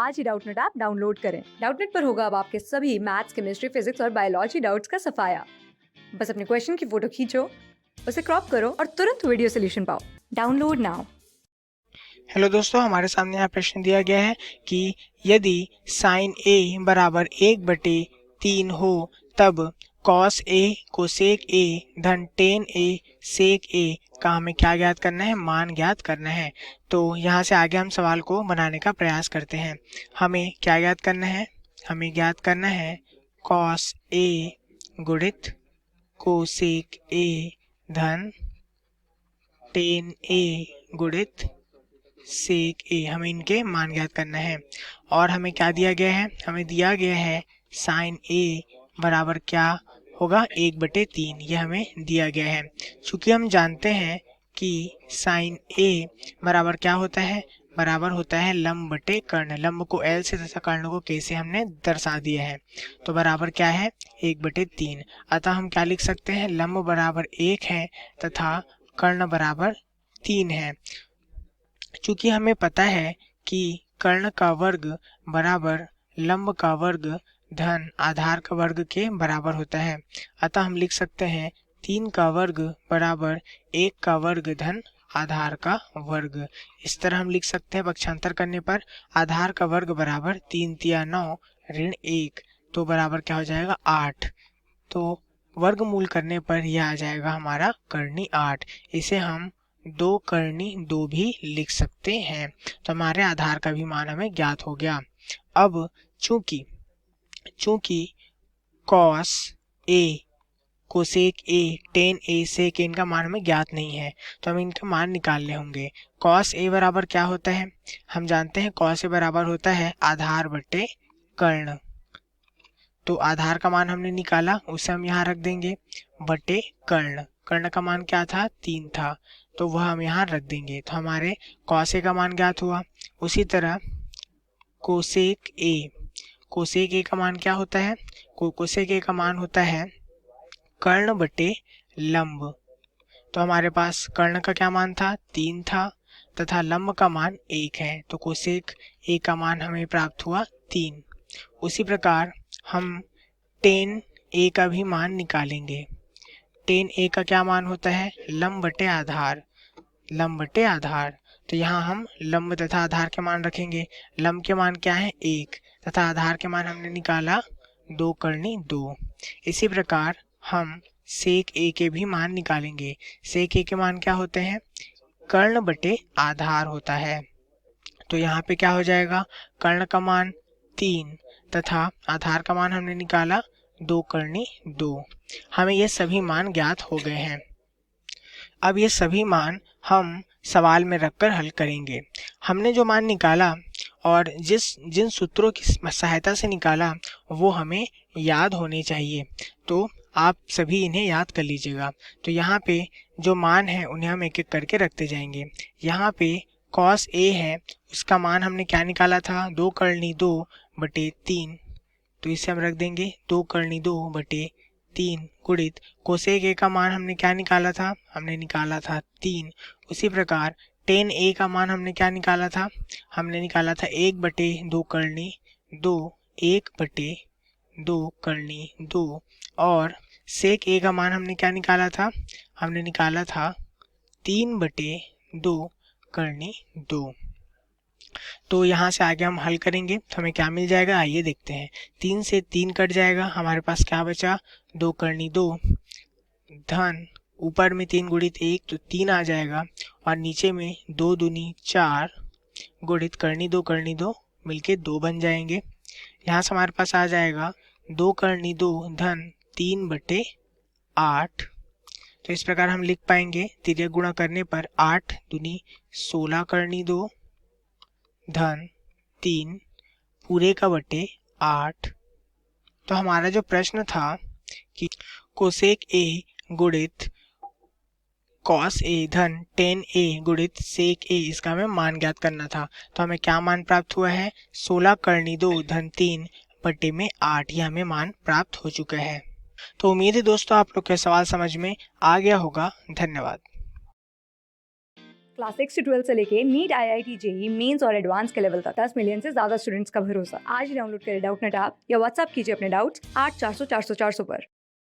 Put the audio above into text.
आज ही Doubtnut app download करें। Doubtnut पर होगा अब आपके सभी मैथ्स, केमिस्ट्री, फिजिक्स और बायोलॉजी डाउट्स का सफाया। बस अपने क्वेश्चन की फोटो खींचो, उसे क्रॉप करो और तुरंत वीडियो सोल्यूशन पाओ। Download now. हेलो दोस्तों, हमारे सामने यहाँ प्रश्न दिया गया है कि यदि साइन ए बराबर 1/3 हो तब कॉस ए कोसेक ए धन टेन ए सेक ए का हमें क्या ज्ञात करना है, मान ज्ञात करना है। तो यहाँ से आगे हम सवाल को बनाने का प्रयास करते हैं। हमें क्या ज्ञात करना है, हमें ज्ञात करना है कॉस ए गुणित कोसेक ए धन टेन ए गुणित सेक ए, हमें इनके मान ज्ञात करना है। और हमें क्या दिया गया है, हमें दिया गया है साइन ए बराबर क्या होगा, 1/3, ये हमें दिया गया है। चूंकि हम जानते हैं कि साइन ए बराबर क्या होता है, बराबर होता है लंब बटे कर्ण। लंब को एल से तथा कर्ण को के से हमने दर्शा दिया है, तो बराबर क्या है 1/3। अतः हम क्या लिख सकते हैं, लंब बराबर 1 है तथा कर्ण बराबर 3 है। चूंकि हमें पता है कि कर्ण का वर्ग बराबर लंब का वर्ग धन आधार का वर्ग के बराबर होता है, अतः हम लिख सकते हैं 3 का वर्ग बराबर 1 का वर्ग धन आधार का वर्ग। इस तरह हम लिख सकते हैं पक्षांतर करने पर आधार का वर्ग बराबर 3 तिया 9 ऋण 1, तो बराबर क्या हो जाएगा 8। तो वर्गमूल करने पर यह आ जाएगा हमारा करनी 8। इसे हम 2 करनी 2 भी लिख सकते हैं। तो हमारे आधार का भी मान हमें ज्ञात हो गया। अब चूंकि cos A cosec A tan A sec इनका मान हमें ज्ञात नहीं है, तो हमें इनका मान निकालने होंगे। कॉस ए बराबर क्या होता है, हम जानते हैं कॉस ए बराबर होता है आधार बटे कर्ण। तो आधार का मान हमने निकाला, उसे हम यहाँ रख देंगे बटे कर्ण। कर्ण का मान क्या था, 3 था, तो वह हम यहाँ रख देंगे। तो हमारे कॉस ए का मान ज्ञात हुआ। उसी तरह कोसेक ए का मान क्या होता है, कोसेक ए का मान होता है कर्ण बटे लंब। तो हमारे पास कर्ण का क्या मान था, 3 था तथा लंब का मान 1 है, तो कोसेक ए का मान हमें प्राप्त हुआ 3। उसी प्रकार हम टेन ए का भी मान निकालेंगे। टेन ए का क्या मान होता है, लंब बटे आधार। तो यहाँ हम लंब तथा आधार के मान रखेंगे। लंब के मान क्या है 1 तथा आधार के मान हमने निकाला 2 करनी 2। इसी प्रकार हम सेक ए के भी मान निकालेंगे। सेक ए के मान क्या होते हैं, कर्ण बटे आधार होता है। तो यहाँ पे क्या हो जाएगा, कर्ण का मान 3 तथा आधार का मान हमने निकाला 2 करनी 2। हमें ये सभी मान ज्ञात हो गए हैं। अब ये सभी मान हम सवाल में रखकर हल करेंगे। हमने जो मान निकाला और जिन सूत्रों की सहायता से निकाला वो हमें याद होने चाहिए, तो आप सभी इन्हें याद कर लीजिएगा। तो यहाँ पे जो मान है उन्हें हम एक एक करके रखते जाएंगे। यहाँ पे कॉस ए है, उसका मान हमने क्या निकाला था, 2 करनी 2 बटे 3, तो इसे हम रख देंगे 2 करनी 2 बटे 3 गुणित कोसेक ए का मान हमने क्या निकाला था, हमने निकाला था 3। उसी प्रकार टेन ए का मान हमने क्या निकाला था, हमने निकाला था 1/2 करनी 2, 1/2 करनी 2। और सेक ए का मान हमने क्या निकाला था, हमने निकाला था 3/2 करनी 2। तो यहाँ से आगे हम हल करेंगे तो हमें क्या मिल जाएगा, आइए देखते हैं। 3 से 3 कट जाएगा, हमारे पास क्या बचा, 2 करनी 2 धन ऊपर में 3 गुणित 1 तो 3 आ जाएगा, और नीचे में 2 दूनी 4 गुणित करनी 2 मिलके 2 बन जाएंगे। यहाँ से हमारे पास आ जाएगा 2 करनी 2 धन 3/8। तो इस प्रकार हम लिख पाएंगे, तिर्यक गुणा करने पर 8 दूनी 16 करनी 2 धन 3 पूरे का बटे 8। तो हमारा जो प्रश्न था कि कोसेक ए गुणित कॉस ए धन टेन ए गुणित सेक ए, इसका हमें मान ज्ञात करना था। तो हमें क्या मान प्राप्त हुआ है, 16 करनी 2 धन 3 बटे में 8, ये हमें मान प्राप्त हो चुका है। तो उम्मीद है दोस्तों आप लोग के सवाल समझ में आ गया होगा। धन्यवाद। क्लास 6 से 12 से लेके नीट, IIT, जेई मेंस और एडवांस के लेवल तक 10 मिलियन से ज्यादा स्टूडेंट्स का भरोसा। आज ही डाउनलोड करें डाउटनेट ऐप या व्हाट्सएप कीजिए अपने डाउट्स 8400 400 400 पर।